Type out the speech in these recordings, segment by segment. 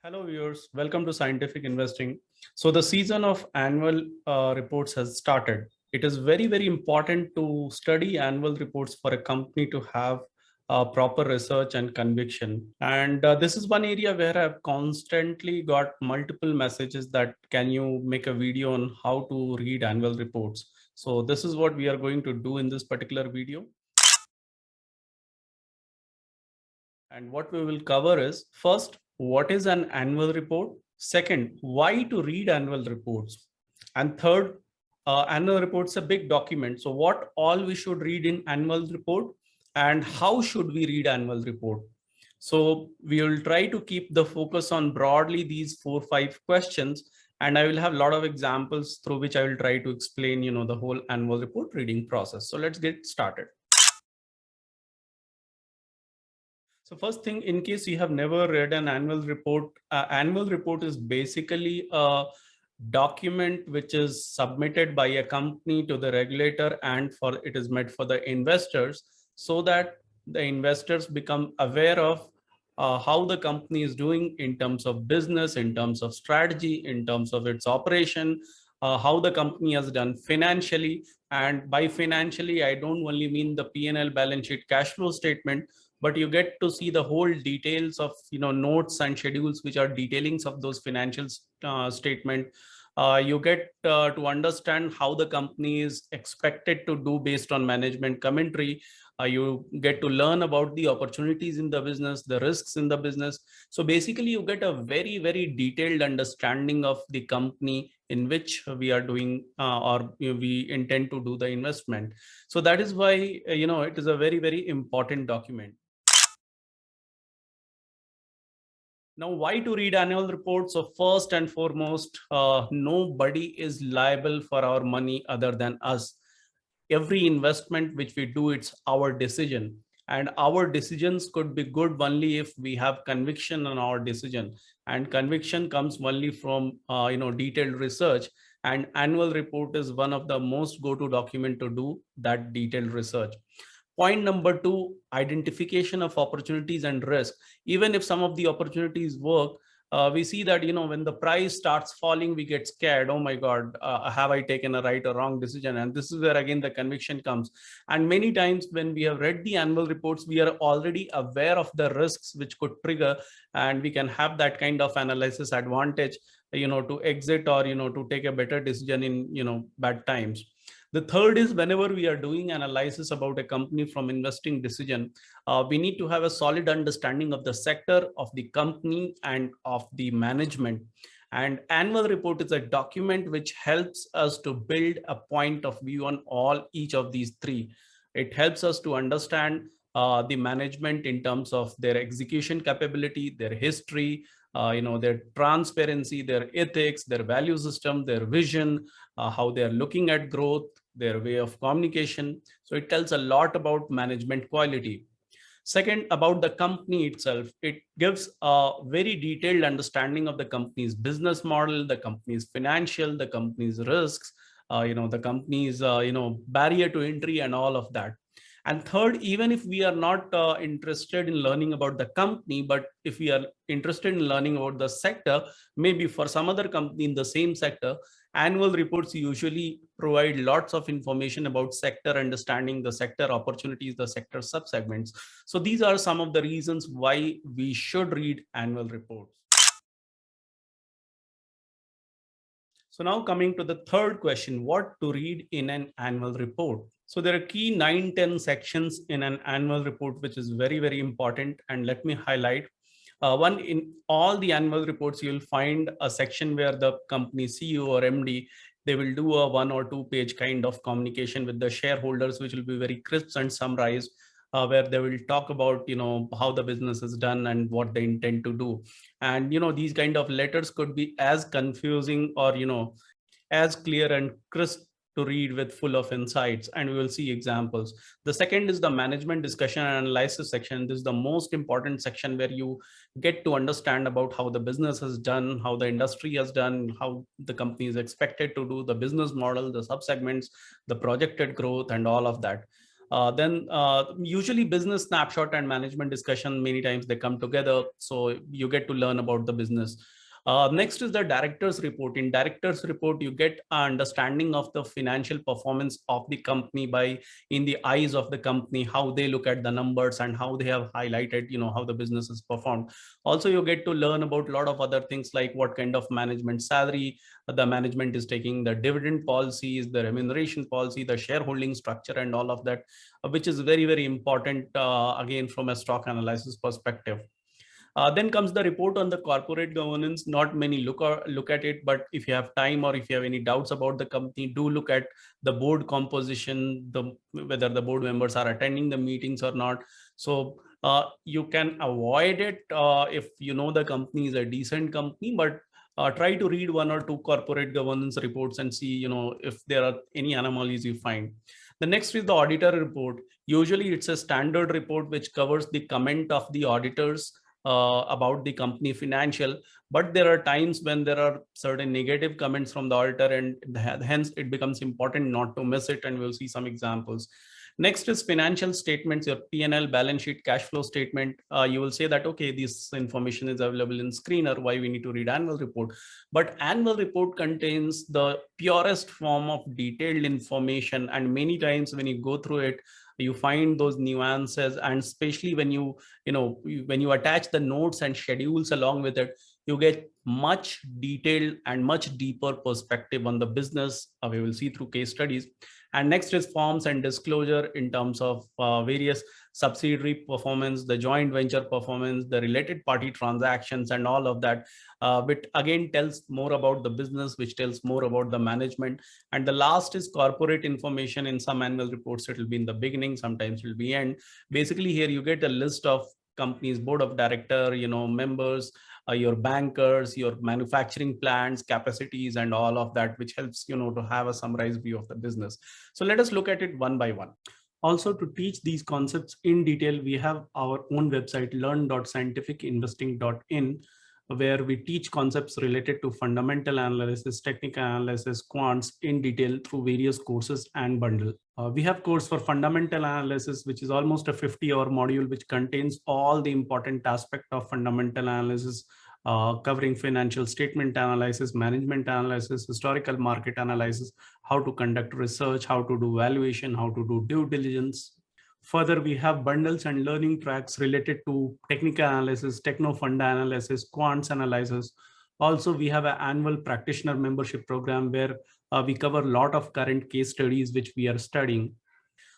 Hello viewers, welcome to Scientific Investing. So the season of annual reports has started. It is very important to study annual reports for a company to have proper research and conviction. And this is one area where I've constantly got multiple messages that can you make a video on how to read annual reports. So this is what we are going to do in this particular video. And what we will cover is first, what is an annual report? Second, why to read annual reports? And third, annual reports a big document. So what all we should read in annual report and how should we read annual report? So we will try to keep the focus on broadly these 4-5 questions. And I will have a lot of examples through which I will try to explain, the whole annual report reading process. So let's get started. So first thing, in case you have never read an annual report is basically a document which is submitted by a company to the regulator and for it is meant for the investors so that the investors become aware of how the company is doing in terms of business, in terms of strategy, in terms of its operation, how the company has done financially. And by financially, I don't only mean the P&L balance sheet cash flow statement, but you get to see the whole details of notes and schedules which are detailings of those financial statement. You get to understand how the company is expected to do based on management commentary. You get to learn about the opportunities in the business, the risks in the business. So basically you get a very detailed understanding of the company in which we are doing or we intend to do the investment. So that is why it is a very important document. Now, why to read annual reports? So first and foremost, nobody is liable for our money other than us. Every investment which we do, it's our decision. And our decisions could be good only if we have conviction on our decision. And conviction comes only from detailed research. And annual report is one of the most go-to document to do that detailed research. Point number two, identification of opportunities and risk. Even if some of the opportunities work, we see that when the price starts falling, we get scared. Oh my God, have I taken a right or wrong decision? And this is where again the conviction comes. And many times when we have read the annual reports, we are already aware of the risks which could trigger, and we can have that kind of analysis advantage, to exit or to take a better decision in bad times. The third is whenever we are doing analysis about a company from investing decision, we need to have a solid understanding of the sector, of the company, and of the management. And annual report is a document which helps us to build a point of view on each of these three. It helps us to understand the management in terms of their execution capability, their history, their transparency, their ethics, their value system, their vision, how they are looking at growth, their way of communication. So it tells a lot about management quality. Second, about the company itself, it gives a very detailed understanding of the company's business model, the company's financial, the company's risks, the company's barrier to entry and all of that. And third, even if we are not interested in learning about the company, but if we are interested in learning about the sector, maybe for some other company in the same sector, annual reports usually provide lots of information about sector, understanding the sector opportunities, the sector subsegments. So these are some of the reasons why we should read annual reports. So now coming to the third question, what to read in an annual report? So there are key 9-10 sections in an annual report, which is very important. And let me highlight. One, in all the annual reports, you'll find a section where the company CEO or MD, they will do a 1 or 2 page kind of communication with the shareholders, which will be very crisp and summarized, where they will talk about, how the business is done and what they intend to do. And, these kind of letters could be as confusing or, as clear and crisp to read with full of insights, and we will see examples. The second is the management discussion and analysis section. This is the most important section where you get to understand about how the business has done, how the industry has done, how the company is expected to do, the business model, the subsegments, the projected growth, and all of that. Then usually business snapshot and management discussion, many times they come together. So you get to learn about the business. Next is the director's report. In director's report, you get an understanding of the financial performance of the company by in the eyes of the company, how they look at the numbers and how they have highlighted, how the business is performed. Also, you get to learn about a lot of other things like what kind of management salary the management is taking, the dividend policies, the remuneration policy, the shareholding structure, and all of that, which is very, very important, again, from a stock analysis perspective. Then comes the report on the corporate governance. Not many look at it, but if you have time or if you have any doubts about the company, do look at the board composition, whether the board members are attending the meetings or not. So you can avoid it if you know the company is a decent company, but try to read one or two corporate governance reports and see, if there are any anomalies you find. The next is the auditor report. Usually it's a standard report which covers the comment of the auditors about the company financial, but there are times when there are certain negative comments from the auditor, and hence it becomes important not to miss it, and we'll see some examples. Next is financial statements, your P&L, balance sheet, cash flow statement. You will say that, okay, this information is available in screener, why we need to read annual report? But annual report contains the purest form of detailed information, and many times when you go through it, you find those nuances, and especially when you attach the notes and schedules along with it, you get much detailed and much deeper perspective on the business. We will see through case studies. And next is forms and disclosure in terms of various subsidiary performance, the joint venture performance, the related party transactions, and all of that, which again tells more about the business, which tells more about the management. And the last is corporate information. In some annual reports, it will be in the beginning, sometimes it will be end. Basically, here you get a list of company's board of director, members, your bankers, your manufacturing plants, capacities, and all of that, which helps, to have a summarized view of the business. So let us look at it one by one. Also, to teach these concepts in detail, we have our own website, learn.scientificinvesting.in, where we teach concepts related to fundamental analysis, technical analysis, quants in detail through various courses and bundle. We have course for fundamental analysis, which is almost a 50-hour module, which contains all the important aspect of fundamental analysis, covering financial statement analysis, management analysis, historical market analysis, how to conduct research, how to do valuation, how to do due diligence. Further, we have bundles and learning tracks related to technical analysis, techno fund analysis, quants analysis. Also, we have an annual practitioner membership program where we cover a lot of current case studies which we are studying.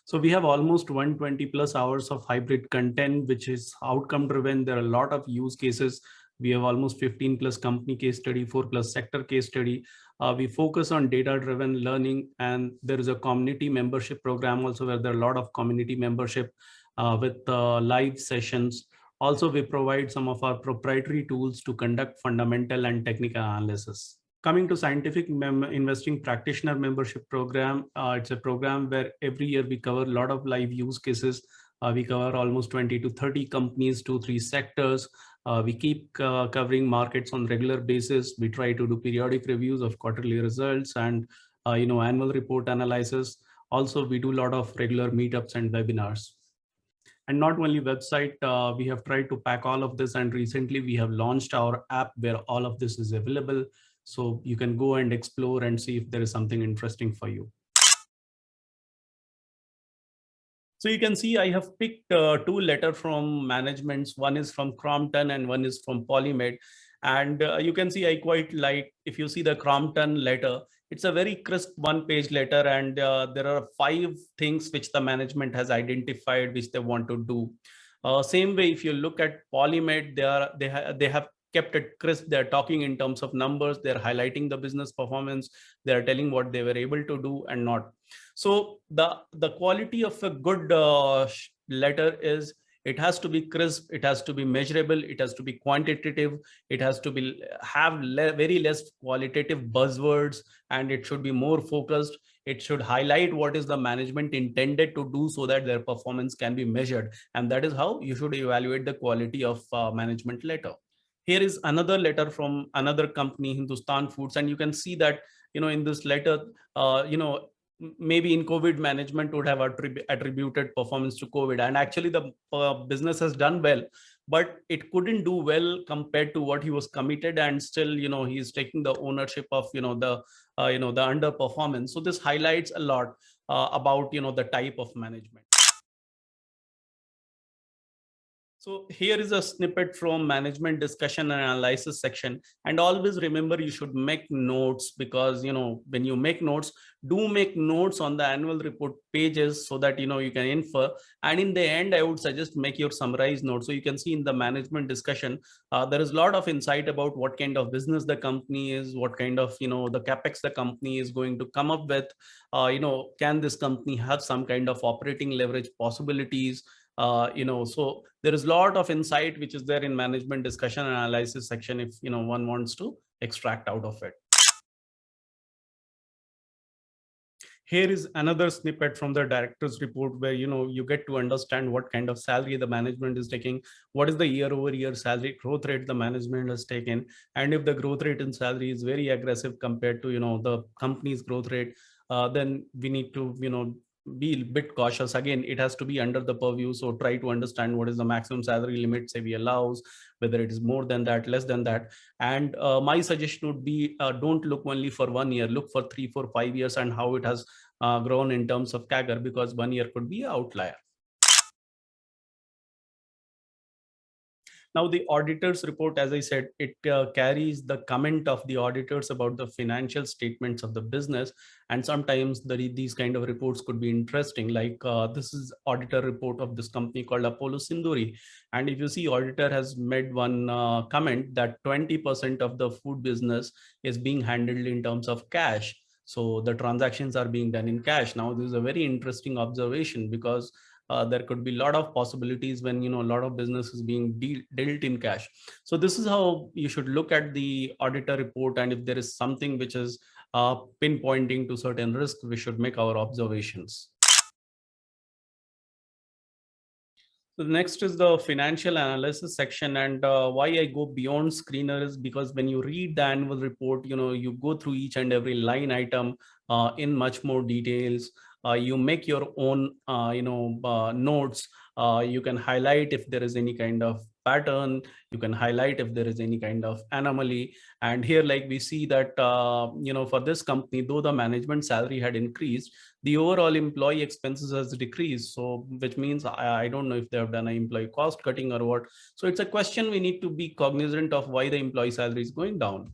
So we have almost 120 plus hours of hybrid content, which is outcome driven. There are a lot of use cases. We have almost 15 plus company case study, 4 plus sector case study. We focus on data driven learning, and there is a community membership program also where there are a lot of community membership with live sessions. Also, we provide some of our proprietary tools to conduct fundamental and technical analysis. Coming to scientific investing practitioner membership program, it's a program where every year we cover a lot of live use cases. We cover almost 20 to 30 companies, 2-3 sectors. We keep covering markets on regular basis. We try to do periodic reviews of quarterly results and annual report analysis. Also, we do a lot of regular meetups and webinars. And not only website, we have tried to pack all of this, and recently we have launched our app where all of this is available. So you can go and explore and see if there is something interesting for you. So you can see I have picked two letters from managements. One is from Crompton and one is from Polymed. And you can see I quite like, if you see the Crompton letter, it's a very crisp one-page letter, and there are 5 things which the management has identified which they want to do. Same way, if you look at Polymed, they have kept it crisp. They're talking in terms of numbers. They're highlighting the business performance. They're telling what they were able to do and not. So the quality of a good letter is it has to be crisp, it has to be measurable, it has to be quantitative, it has to be very less qualitative buzzwords, and it should be more focused. It should highlight what is the management intended to do so that their performance can be measured. And that is how you should evaluate the quality of management letter. Here is another letter from another company, Hindustan Foods, and you can see that in this letter, maybe in COVID, management would have attributed performance to COVID, and actually the business has done well, but it couldn't do well compared to what he was committed, and still, he's taking the ownership of, the underperformance. So this highlights a lot about, the type of management. So here is a snippet from management discussion and analysis section. And always remember, you should make notes, because, when you make notes, do make notes on the annual report pages so that, you can infer. And in the end, I would suggest make your summarized notes. So you can see in the management discussion, there is a lot of insight about what kind of business the company is, what kind of, the capex the company is going to come up with. Can this company have some kind of operating leverage possibilities? So there is a lot of insight which is there in management discussion and analysis section, if one wants to extract out of it. Here is another snippet from the director's report, where you get to understand what kind of salary the management is taking, what is the year over year salary growth rate the management has taken, and if the growth rate in salary is very aggressive compared to the company's growth rate, then we need to be a bit cautious. Again, it has to be under the purview, so try to understand what is the maximum salary limit SEBI allows, whether it is more than that, less than that. And my suggestion would be, don't look only for 1 year, look for 3 4 5 years and how it has grown in terms of CAGR, because 1 year could be an outlier. Now, the auditor's report, as I said, it carries the comment of the auditors about the financial statements of the business. And sometimes these kind of reports could be interesting. Like this is auditor report of this company called Apollo Sinduri. And if you see, auditor has made one comment that 20% of the food business is being handled in terms of cash. So the transactions are being done in cash. Now, this is a very interesting observation, because there could be a lot of possibilities when a lot of business is being dealt in cash. So this is how you should look at the auditor report, and if there is something which is pinpointing to certain risk, we should make our observations. So next is the financial analysis section, and why I go beyond screener is because when you read the annual report, you go through each and every line item in much more details. You make your own, notes. You can highlight if there is any kind of pattern. You can highlight if there is any kind of anomaly. And here, like we see that, for this company, though the management salary had increased, the overall employee expenses has decreased. So which means I don't know if they have done an employee cost cutting or what. So it's a question we need to be cognizant of, why the employee salary is going down.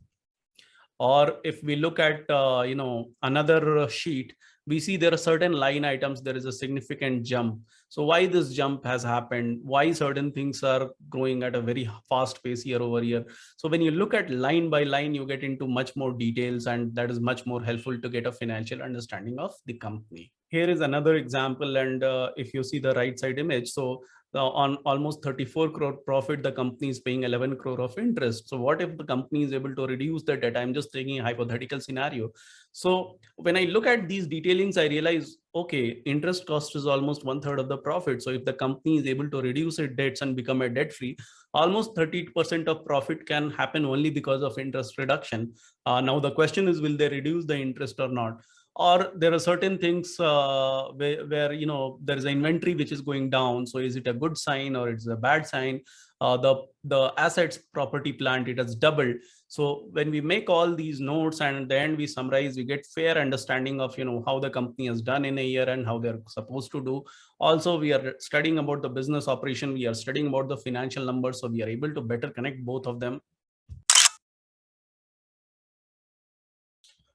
Or if we look at another sheet, we see there are certain line items, there is a significant jump. So why this jump has happened, why certain things are growing at a very fast pace year over year. So when you look at line by line, you get into much more details, and that is much more helpful to get a financial understanding of the company. Here is another example, and if you see the right side image, so on almost 34 crore profit, the company is paying 11 crore of interest. So what if the company is able to reduce the debt? I'm just taking a hypothetical scenario. So when I look at these detailings, I realize, okay, interest cost is almost 1/3 of the profit. So if the company is able to reduce its debts and become a debt free, almost 30% of profit can happen only because of interest reduction. Now the question is, will they reduce the interest or not? Or there are certain things where there is an inventory which is going down. So is it a good sign or it's a bad sign? The assets, property, plant, it has doubled. So when we make all these notes and then we summarize, we get fair understanding of how the company has done in a year and how they're supposed to do. Also, we are studying about the business operation, we are studying about the financial numbers, so we are able to better connect both of them.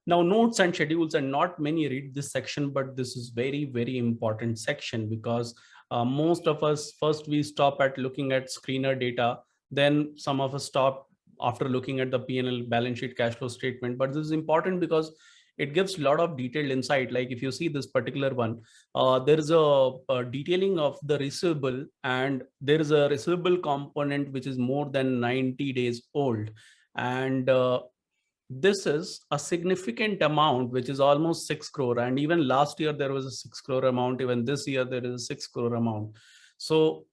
Now, notes and schedules, and not many read this section, but this is very, very important section, because most of us, first we stop at looking at screener data, then some of us stop after looking at the P&L, balance sheet, cash flow statement. But this is important because it gives a lot of detailed insight. Like if you see this particular one, there is a detailing of the receivable, and there is a receivable component which is more than 90 days old. And this is a significant amount, which is almost 6 crore. And even last year, there was a 6 crore amount. Even this year, there is a 6 crore amount. So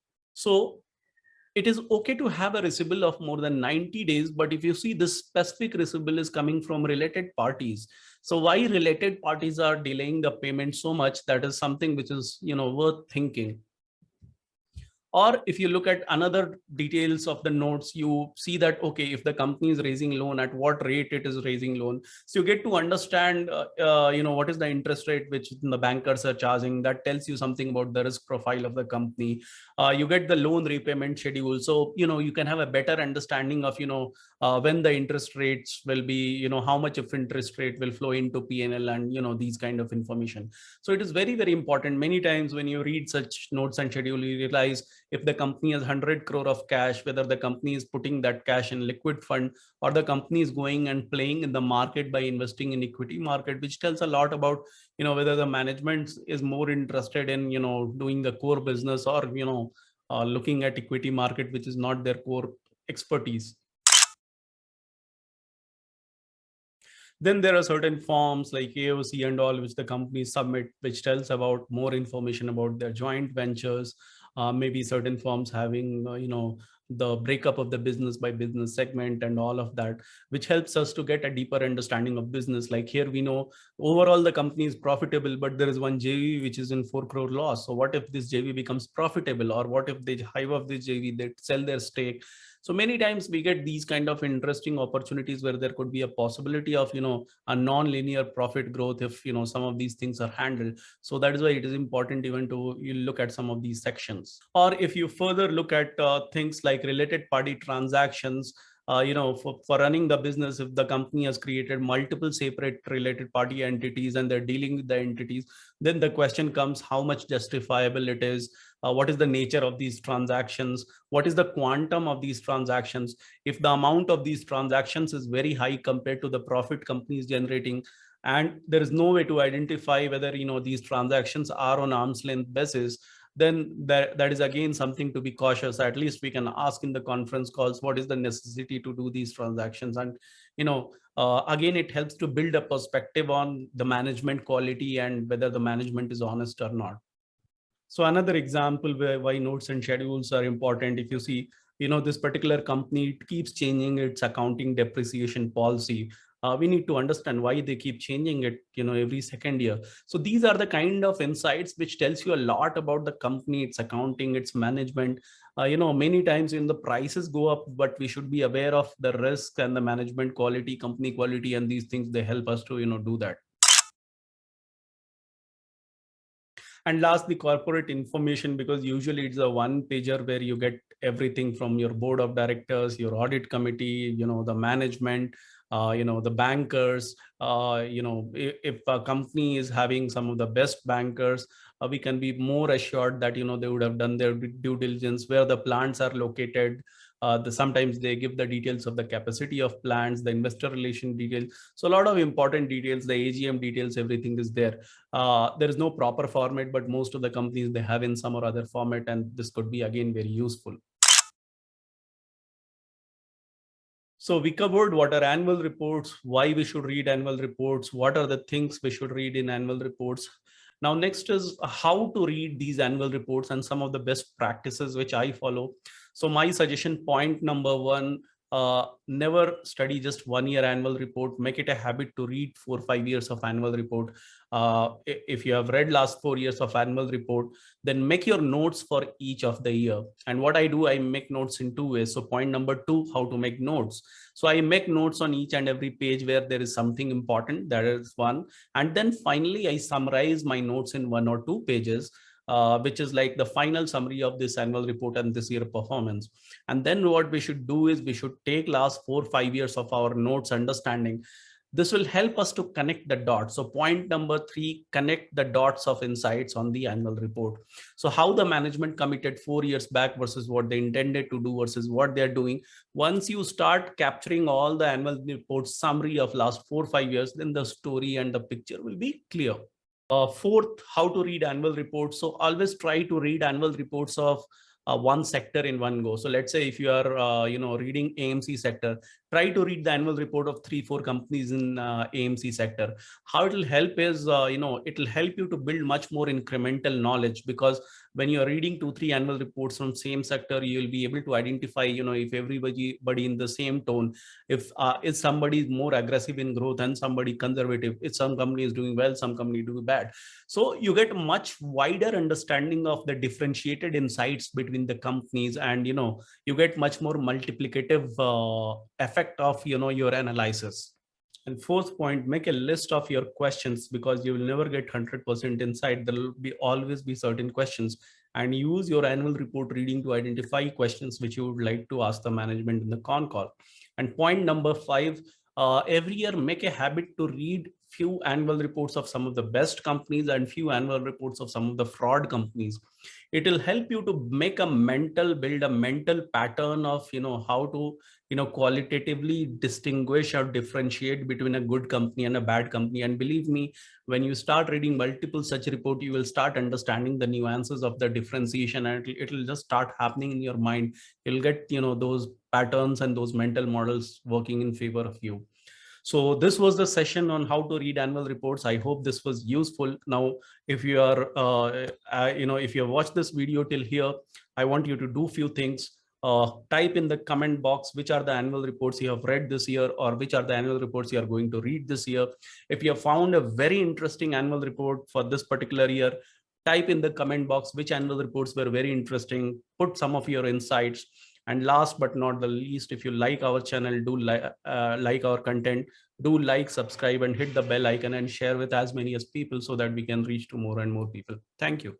it is okay to have a receivable of more than 90 days, but if you see this specific receivable is coming from related parties. So why related parties are delaying the payment so much? That is something which is, worth thinking. Or if you look at another details of the notes, you see that, okay, if the company is raising loan, at what rate it is raising loan. So you get to understand, what is the interest rate which the bankers are charging. That tells you something about the risk profile of the company. You get the loan repayment schedule. So, you can have a better understanding of, when the interest rates will be, how much of interest rate will flow into PNL and, these kind of information. So it is very, very important. Many times when you read such notes and schedule, you realize if the company has 100 crore of cash, whether the company is putting that cash in liquid fund or the company is going and playing in the market by investing in equity market, which tells a lot about, whether the management is more interested in, doing the core business or, looking at equity market, which is not their core expertise. Then there are certain forms like AOC and all, which the companies submit, which tells about more information about their joint ventures. Maybe certain forms having, the breakup of the business by business segment and all of that, which helps us to get a deeper understanding of business. Like here, we know overall the company is profitable, but there is one JV which is in 4 crore loss. So what if this JV becomes profitable, or what if they hive off this JV, they sell their stake? So many times we get these kind of interesting opportunities where there could be a possibility of, a non-linear profit growth if, some of these things are handled. So that is why it is important even to you look at some of these sections. Or if you further look at things like related party transactions, for running the business, if the company has created multiple separate related party entities and they're dealing with the entities, then the question comes how much justifiable it is. What is the nature of these transactions? What is the quantum of these transactions? If the amount of these transactions is very high compared to the profit company is generating, and there is no way to identify whether, these transactions are on arm's length basis, then that is again something to be cautious. At least we can ask in the conference calls, what is the necessity to do these transactions? And, again, it helps to build a perspective on the management quality and whether the management is honest or not. So another example why notes and schedules are important, if you see, this particular company keeps changing its accounting depreciation policy. We need to understand why they keep changing it, every second year. So these are the kind of insights which tells you a lot about the company, its accounting, its management. Many times when the prices go up, but we should be aware of the risk and the management quality, company quality, and these things, they help us to, do that. And last, the corporate information, because usually it's a one pager where you get everything from your board of directors, your audit committee, the management, the bankers. If a company is having some of the best bankers, we can be more assured that, they would have done their due diligence, where the plants are located. Sometimes they give the details of the capacity of plants, the investor relation details. So a lot of important details, the AGM details, everything is there. There is no proper format, but most of the companies, they have in some or other format, and this could be again very useful. So we covered what are annual reports, why we should read annual reports, what are the things we should read in annual reports. Now, next is how to read these annual reports and some of the best practices which I follow. So my suggestion, point number one, never study just 1 year annual report. Make it a habit to read 4 or 5 years of annual report. If you have read last 4 years of annual report, then make your notes for each of the year. And what I do, I make notes in 2 ways. So point number two, how to make notes. So I make notes on each and every page where there is something important. That is one. And then finally, I summarize my notes in 1 or 2 pages, which is like the final summary of this annual report and this year performance. And then what we should do is we should take last 4 or 5 years of our notes understanding. This will help us to connect the dots. So point number three, connect the dots of insights on the annual report. So how the management committed 4 years back versus what they intended to do versus what they're doing. Once you start capturing all the annual report summary of last 4 or 5 years, then the story and the picture will be clear. Fourth, how to read annual reports. So always try to read annual reports of one sector in one go. So let's say if you are reading AMC sector, try to read the annual report of 3-4 companies in AMC sector. How it will help is it will help you to build much more incremental knowledge, because when you are reading 2 3 annual reports from same sector, you will be able to identify, if everybody in the same tone, if somebody is more aggressive in growth and somebody conservative, if some company is doing well, some company do bad. So you get much wider understanding of the differentiated insights between the companies, and you get much more multiplicative effect of your analysis. And fourth point, make a list of your questions, because you will never get 100% insight. There will be always be certain questions, and use your annual report reading to identify questions which you would like to ask the management in the con call. And point number 5, every year make a habit to read few annual reports of some of the best companies and few annual reports of some of the fraud companies. It will help you to build a mental pattern of how to qualitatively distinguish or differentiate between a good company and a bad company. And believe me, when you start reading multiple such report, you will start understanding the nuances of the differentiation, and it'll just start happening in your mind. You'll get those patterns and those mental models working in favor of you. So this was the session on how to read annual reports. I hope this was useful. Now, if you are, if you have watched this video till here, I want you to do few things. Type in the comment box which are the annual reports you have read this year, or which are the annual reports you are going to read this year. If you have found a very interesting annual report for this particular year, type in the comment box which annual reports were very interesting. Put some of your insights. And last but not the least, if you like our channel, do like our content, do like, subscribe, and hit the bell icon, and share with as many as people, so that we can reach to more and more people. Thank you.